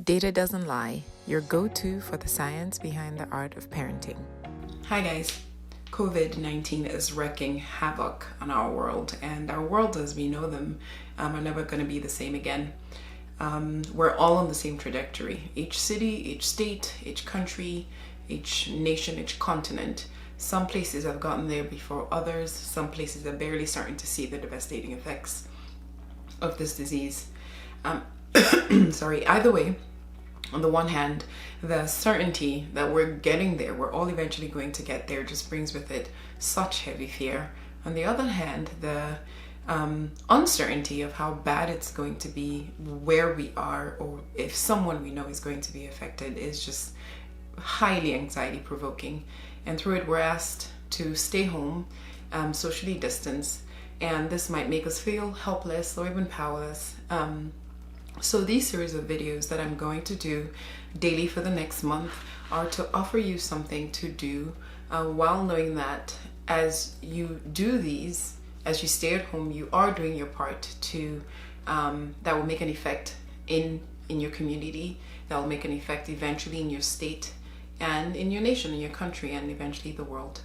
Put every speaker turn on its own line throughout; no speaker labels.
Data doesn't lie, your go-to for the science behind the art of parenting.
Hi guys, COVID-19 is wreaking havoc on our world, and our world as we know them are never going to be the same again. We're all on the same trajectory. Each city, each state, each country, each nation, each continent. Some places have gotten there before others. Some places are barely starting to see the devastating effects of this disease. Either way, on the one hand, the certainty that we're getting there, we're all eventually going to get there, just brings with it such heavy fear. On the other hand, the uncertainty of how bad it's going to be, where we are, or if someone we know is going to be affected is just highly anxiety provoking. And through it, we're asked to stay home, socially distance, and this might make us feel helpless or even powerless. So these series of videos that I'm going to do daily for the next month are to offer you something to do while knowing that as you do these, as you stay at home, you are doing your part to that will make an effect in your community, that will make an effect eventually in your state and in your nation, in your country, and eventually the world.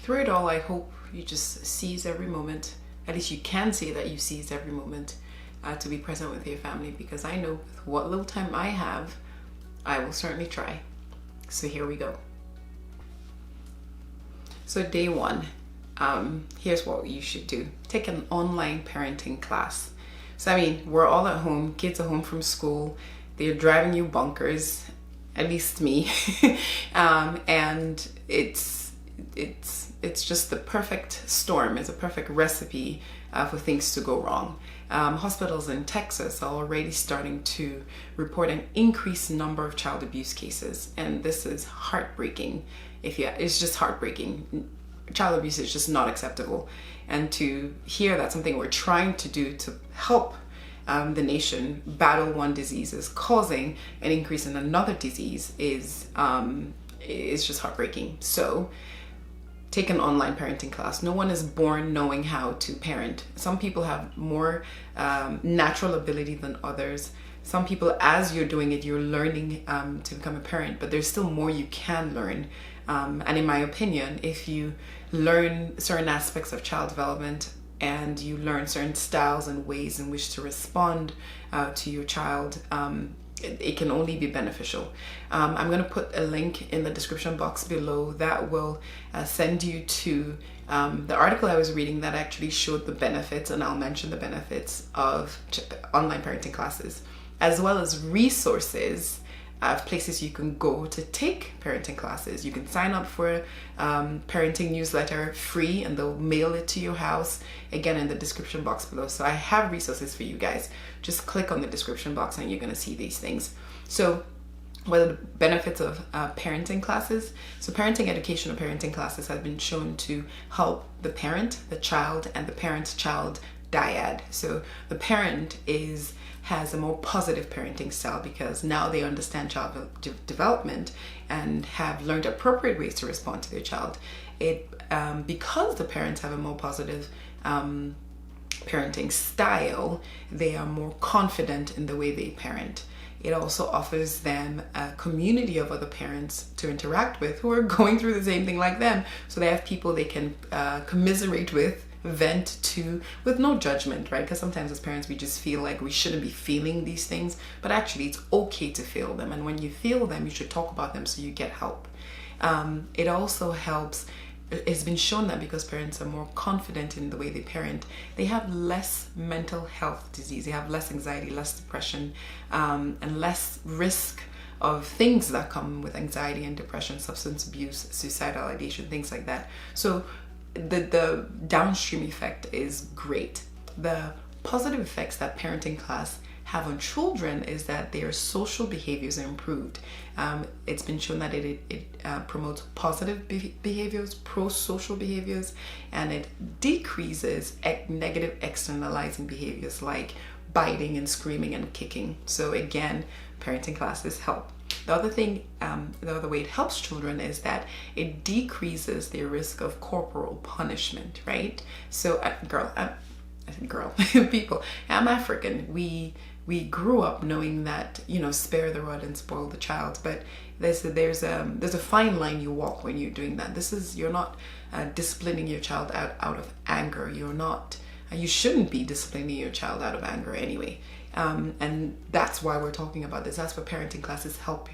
Through it all, I hope you just seize every moment. At least you can say that you seize every moment to be present with your family, because I know with what little time I have, I will certainly try. So here we go. So day one, here's what you should do. Take an online parenting class. So I mean, we're all at home, kids are home from school, they're driving you bonkers, at least me. And it's just the perfect storm. It's a perfect recipe for things to go wrong. Hospitals in Texas are already starting to report an increased number of child abuse cases, and this is heartbreaking. It's just heartbreaking. Child abuse is just not acceptable, and to hear that something we're trying to do to help the nation battle one disease is causing an increase in another disease is just heartbreaking. So take an online parenting class. No one is born knowing how to parent. Some people have more natural ability than others. Some people, as you're doing it, you're learning to become a parent, but there's still more you can learn. And in my opinion, if you learn certain aspects of child development and you learn certain styles and ways in which to respond to your child, it can only be beneficial. I'm going to put a link in the description box below that will send you to the article I was reading that actually showed the benefits, and I'll mention the benefits of online parenting classes, as well as resources of places you can go to take parenting classes. You can sign up for parenting newsletter free, and they'll mail it to your house, again in the description box below. So I have resources for you guys. Just click on the description box and you're going to see these things. So what are the benefits of parenting classes? So parenting education or parenting classes have been shown to help the parent, the child, and the parent-child dyad. So the parent has a more positive parenting style because now they understand child development and have learned appropriate ways to respond to their child. Because the parents have a more positive parenting style, they are more confident in the way they parent. It also offers them a community of other parents to interact with who are going through the same thing like them. So they have people they can commiserate with, vent to, with no judgment, right? Because sometimes as parents we just feel like we shouldn't be feeling these things, but actually it's okay to feel them, and when you feel them you should talk about them so you get help. It also helps. It's been shown that because parents are more confident in the way they parent, they have less mental health disease, they have less anxiety, less depression, and less risk of things that come with anxiety and depression, substance abuse, suicidal ideation, things like that. So the downstream effect is great. The positive effects that parenting class have on children is that their social behaviors are improved. It's been shown that it promotes positive behaviors, pro-social behaviors, and it decreases negative externalizing behaviors like biting and screaming and kicking. So again, parenting classes help. The other thing, the other way it helps children is that it decreases their risk of corporal punishment, right? So, people, I'm African. We we grew up knowing that, you know, spare the rod and spoil the child, but there's a fine line you walk when you're doing that. You're not disciplining your child out of anger. You're not, you shouldn't be disciplining your child out of anger anyway. And that's why we're talking about this. That's what parenting classes help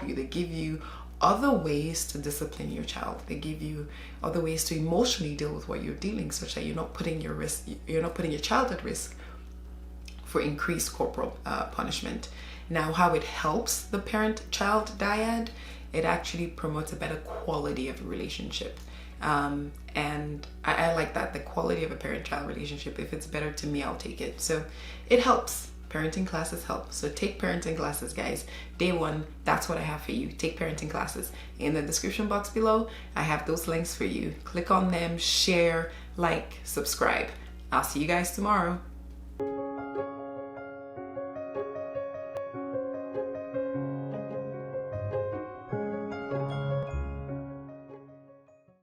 you. They give you other ways to discipline your child. They give you other ways to emotionally deal with what you're dealing, such that you're not putting your child at risk for increased corporal punishment. Now, how it helps the parent-child dyad, it actually promotes a better quality of a relationship. And I like that, the quality of a parent-child relationship. If it's better to me, I'll take it. So it helps. Parenting classes help. So take parenting classes, guys. Day one, that's what I have for you. Take parenting classes. In the description box below, I have those links for you. Click on them, share, like, subscribe. I'll see you guys tomorrow.